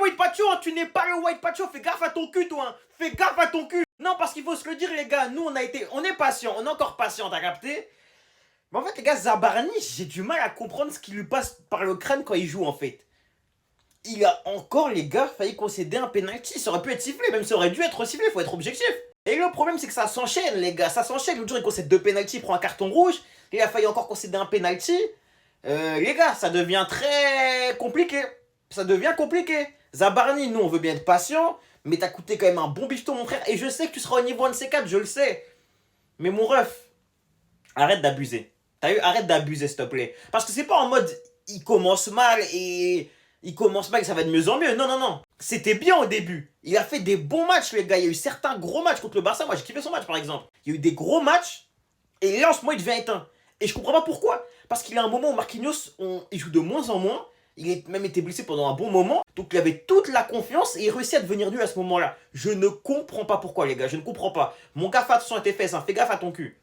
le White Pacho, hein. Tu n'es pas le White Pacho. Fais gaffe à ton cul, toi. Hein. Fais gaffe à ton cul. Non, parce qu'il faut se le dire, les gars. Nous, on est patient. On est encore patient, t'as capté? Mais en fait, les gars, Zabarni, j'ai du mal à comprendre ce qui lui passe par le crâne quand il joue, en fait. Il a encore, les gars, failli concéder un penalty. Ça aurait pu être sifflé, même ça aurait dû être sifflé, faut être objectif. Et le problème, c'est que ça s'enchaîne, les gars, ça s'enchaîne. L'autre jour, il concède 2 penalty, il prend un carton rouge. Il a failli encore concéder un penalty. Les gars, ça devient très compliqué. Ça devient compliqué. Zabarni, nous, on veut bien être patient, mais t'as coûté quand même un bon bifton, mon frère. Et je sais que tu seras au niveau 1 de ces 4, je le sais. Mais mon ref, arrête d'abuser. T'as eu, arrête d'abuser, s'il te plaît. Parce que c'est pas en mode, il commence mal et ça va de mieux en mieux. Non, non, non. C'était bien au début. Il a fait des bons matchs, les gars. Il y a eu certains gros matchs contre le Barça. Moi, j'ai kiffé son match, par exemple. Il y a eu des gros matchs. Et là, en ce moment, il devient éteint. Et je comprends pas pourquoi. Parce qu'il y a un moment où Marquinhos, il joue de moins en moins. Il a même été blessé pendant un bon moment. Donc, il avait toute la confiance et il réussit à devenir nul à ce moment-là. Je ne comprends pas pourquoi, les gars. Je ne comprends pas. Mon gars, fais attention à tes fesses. Hein. Fais gaffe à ton cul.